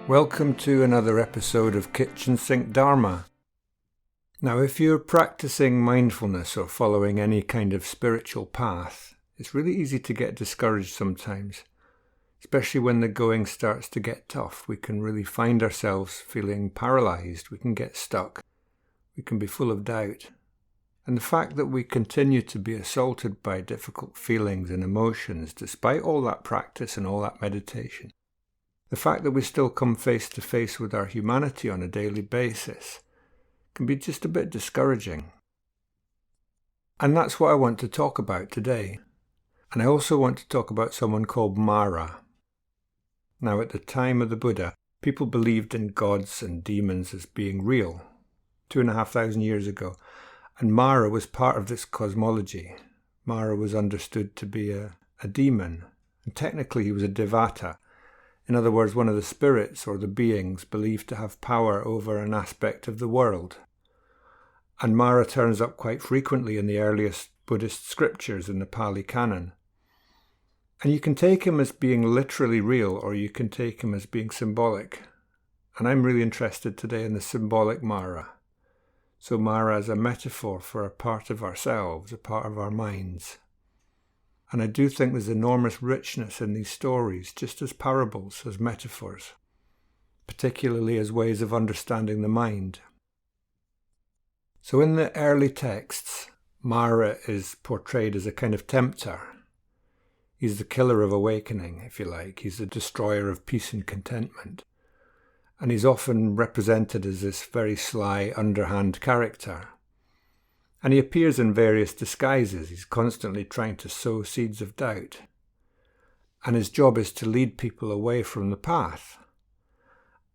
Welcome to another episode of Kitchen Sink Dharma. Now, if you're practicing mindfulness or following any kind of spiritual path, it's really easy to get discouraged sometimes, especially when the going starts to get tough. We can really find ourselves feeling paralyzed. We can get stuck. We can be full of doubt. And the fact that we continue to be assaulted by difficult feelings and emotions, despite all that practice and all that meditation, the fact that we still come face to face with our humanity on a daily basis can be just a bit discouraging. And that's what I want to talk about today. And I also want to talk about someone called Mara. Now, at the time of the Buddha, people believed in gods and demons as being real, 2,500 years ago. And Mara was part of this cosmology. Mara was understood to be a demon. And technically he was a devata. In other words, one of the spirits or the beings believed to have power over an aspect of the world. And Mara turns up quite frequently in the earliest Buddhist scriptures in the Pali Canon. And you can take him as being literally real, or you can take him as being symbolic. And I'm really interested today in the symbolic Mara. So Mara is a metaphor for a part of ourselves, a part of our minds. And I do think there's enormous richness in these stories, just as parables, as metaphors, particularly as ways of understanding the mind. So in the early texts, Mara is portrayed as a kind of tempter. He's the killer of awakening, if you like. He's the destroyer of peace and contentment. And he's often represented as this very sly, underhand character. And he appears in various disguises. He's constantly trying to sow seeds of doubt. And his job is to lead people away from the path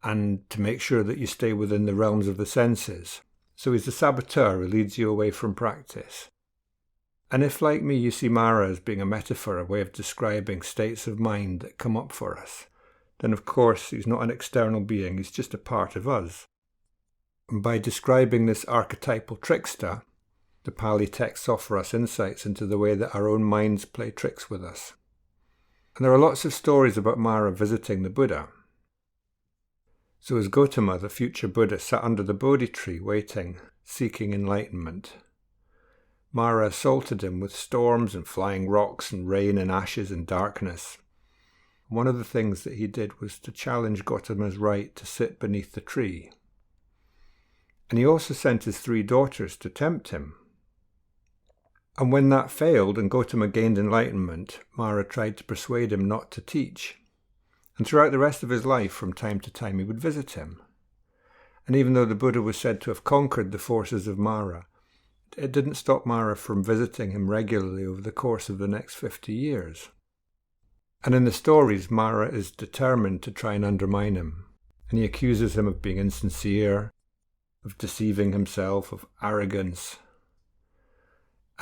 and to make sure that you stay within the realms of the senses. So he's the saboteur who leads you away from practice. And if, like me, you see Mara as being a metaphor, a way of describing states of mind that come up for us, then of course he's not an external being, he's just a part of us. And by describing this archetypal trickster, the Pali texts offer us insights into the way that our own minds play tricks with us. And there are lots of stories about Mara visiting the Buddha. So as Gautama, the future Buddha, sat under the Bodhi tree waiting, seeking enlightenment, Mara assaulted him with storms and flying rocks and rain and ashes and darkness. One of the things that he did was to challenge Gautama's right to sit beneath the tree. And he also sent his 3 daughters to tempt him. And when that failed and Gautama gained enlightenment, Mara tried to persuade him not to teach. And throughout the rest of his life, from time to time, he would visit him. And even though the Buddha was said to have conquered the forces of Mara, it didn't stop Mara from visiting him regularly over the course of the next 50 years. And in the stories, Mara is determined to try and undermine him. And he accuses him of being insincere, of deceiving himself, of arrogance.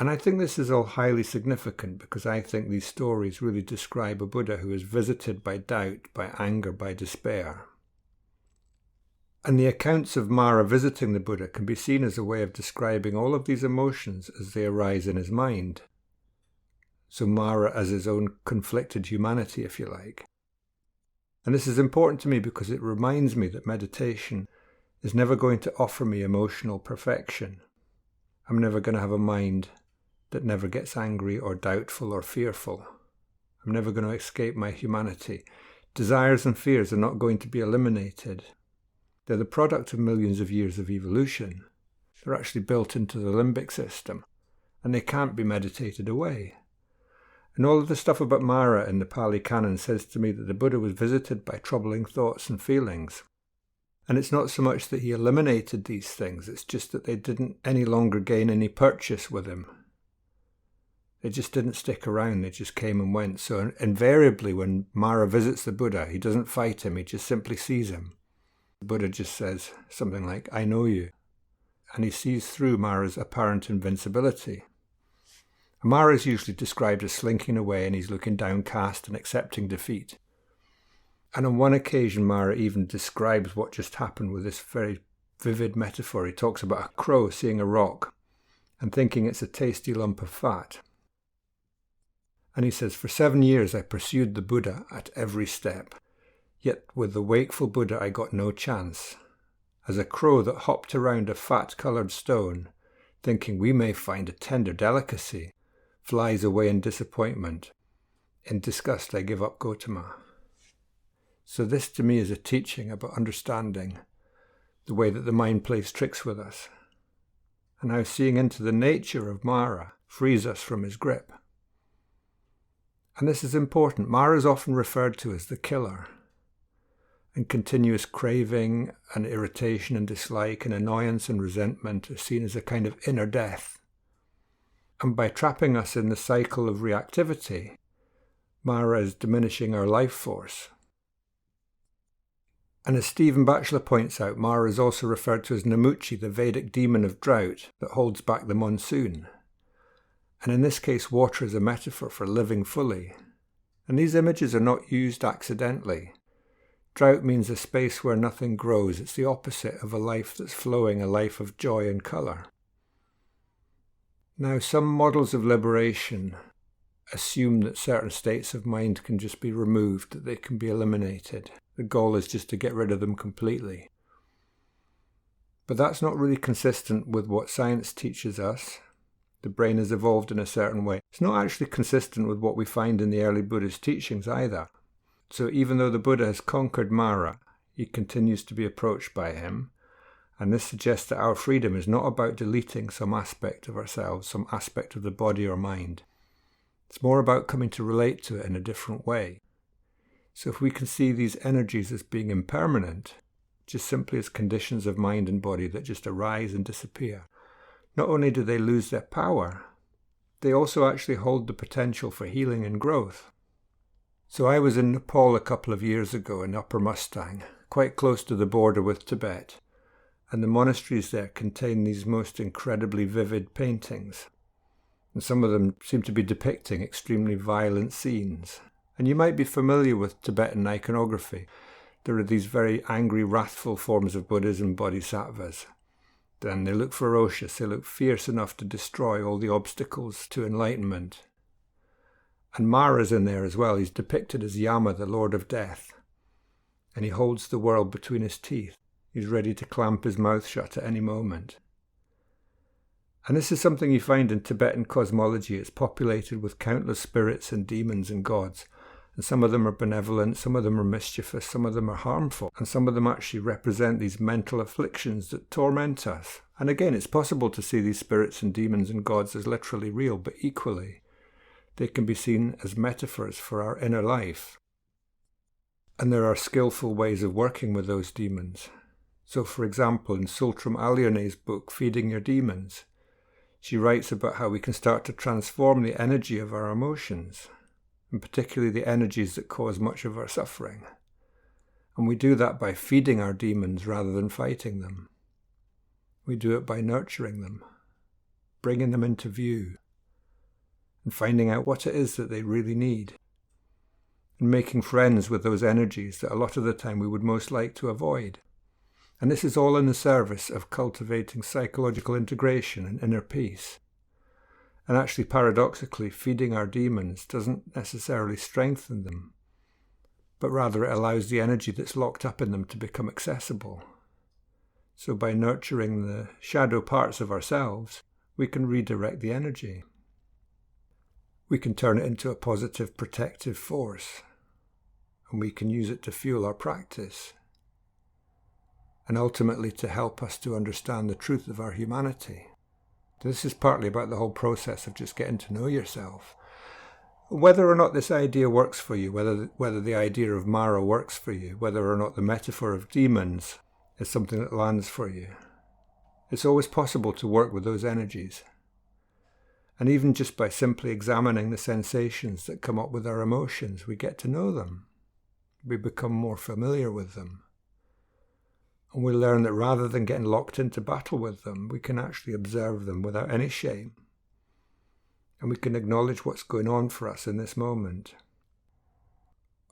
And I think this is all highly significant because I think these stories really describe a Buddha who is visited by doubt, by anger, by despair. And the accounts of Mara visiting the Buddha can be seen as a way of describing all of these emotions as they arise in his mind. So Mara as his own conflicted humanity, if you like. And this is important to me because it reminds me that meditation is never going to offer me emotional perfection. I'm never going to have a mind that never gets angry or doubtful or fearful. I'm never going to escape my humanity. Desires and fears are not going to be eliminated. They're the product of millions of years of evolution. They're actually built into the limbic system, and they can't be meditated away. And all of the stuff about Mara in the Pali Canon says to me that the Buddha was visited by troubling thoughts and feelings. And it's not so much that he eliminated these things, it's just that they didn't any longer gain any purchase with him. They just didn't stick around, they just came and went. So invariably when Mara visits the Buddha, he doesn't fight him, he just simply sees him. The Buddha just says something like, "I know you." And he sees through Mara's apparent invincibility. And Mara is usually described as slinking away and he's looking downcast and accepting defeat. And on one occasion, Mara even describes what just happened with this very vivid metaphor. He talks about a crow seeing a rock and thinking it's a tasty lump of fat. And he says, "For 7 years I pursued the Buddha at every step. Yet with the wakeful Buddha I got no chance. As a crow that hopped around a fat-coloured stone, thinking we may find a tender delicacy, flies away in disappointment. In disgust I give up Gotama. So this to me is a teaching about understanding the way that the mind plays tricks with us, and how seeing into the nature of Mara frees us from his grip. And this is important. Mara is often referred to as the killer, and continuous craving and irritation and dislike and annoyance and resentment are seen as a kind of inner death. And by trapping us in the cycle of reactivity, Mara is diminishing our life force. And as Stephen Batchelor points out, Mara is also referred to as Namuchi, the Vedic demon of drought that holds back the monsoon. And in this case, water is a metaphor for living fully. And these images are not used accidentally. Drought means a space where nothing grows. It's the opposite of a life that's flowing, a life of joy and colour. Now, some models of liberation assume that certain states of mind can just be removed, that they can be eliminated. The goal is just to get rid of them completely. But that's not really consistent with what science teaches us. The brain has evolved in a certain way. It's not actually consistent with what we find in the early Buddhist teachings either. So even though the Buddha has conquered Mara, he continues to be approached by him. And this suggests that our freedom is not about deleting some aspect of ourselves, some aspect of the body or mind. It's more about coming to relate to it in a different way. So if we can see these energies as being impermanent, just simply as conditions of mind and body that just arise and disappear, not only do they lose their power, they also actually hold the potential for healing and growth. So I was in Nepal a couple of years ago in Upper Mustang, quite close to the border with Tibet, and the monasteries there contain these most incredibly vivid paintings. And some of them seem to be depicting extremely violent scenes. And you might be familiar with Tibetan iconography. There are these very angry, wrathful forms of Buddhas and Bodhisattvas. Then they look ferocious, they look fierce enough to destroy all the obstacles to enlightenment. And Mara's in there as well. He's depicted as Yama, the Lord of Death. And he holds the world between his teeth. He's ready to clamp his mouth shut at any moment. And this is something you find in Tibetan cosmology. It's populated with countless spirits and demons and gods. And some of them are benevolent, some of them are mischievous, some of them are harmful, and some of them actually represent these mental afflictions that torment us. And again, it's possible to see these spirits and demons and gods as literally real, but equally, they can be seen as metaphors for our inner life. And there are skillful ways of working with those demons. So, for example, in Sultram Alione's book, Feeding Your Demons, she writes about how we can start to transform the energy of our emotions, and particularly the energies that cause much of our suffering. And we do that by feeding our demons rather than fighting them. We do it by nurturing them, bringing them into view, and finding out what it is that they really need, and making friends with those energies that a lot of the time we would most like to avoid. And this is all in the service of cultivating psychological integration and inner peace. And actually, paradoxically, feeding our demons doesn't necessarily strengthen them, but rather it allows the energy that's locked up in them to become accessible. So by nurturing the shadow parts of ourselves, we can redirect the energy. We can turn it into a positive protective force, and we can use it to fuel our practice, and ultimately to help us to understand the truth of our humanity. This is partly about the whole process of just getting to know yourself. Whether or not this idea works for you, whether the idea of Mara works for you, whether or not the metaphor of demons is something that lands for you, it's always possible to work with those energies. And even just by simply examining the sensations that come up with our emotions, we get to know them. We become more familiar with them. And we learn that rather than getting locked into battle with them, we can actually observe them without any shame. And we can acknowledge what's going on for us in this moment.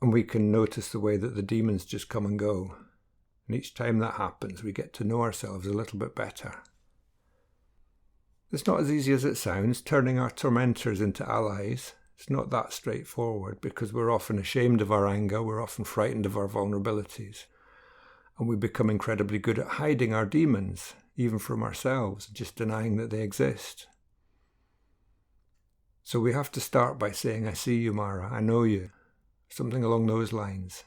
And we can notice the way that the demons just come and go. And each time that happens, we get to know ourselves a little bit better. It's not as easy as it sounds, turning our tormentors into allies. It's not that straightforward because we're often ashamed of our anger, we're often frightened of our vulnerabilities, and we become incredibly good at hiding our demons, even from ourselves, just denying that they exist. So we have to start by saying, I see you, Mara, I know you, something along those lines.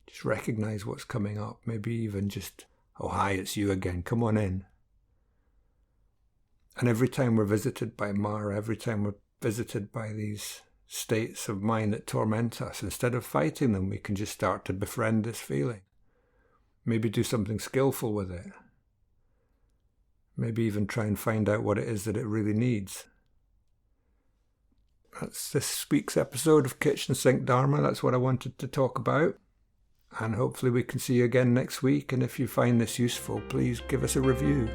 Just recognize what's coming up, maybe even just, oh hi, it's you again, come on in. And every time we're visited by Mara, every time we're visited by these states of mind that torment us, instead of fighting them, we can just start to befriend this feeling. Maybe do something skillful with it. Maybe even try and find out what it is that it really needs. That's this week's episode of Kitchen Sink Dharma. That's what I wanted to talk about. And hopefully we can see you again next week. And if you find this useful, please give us a review.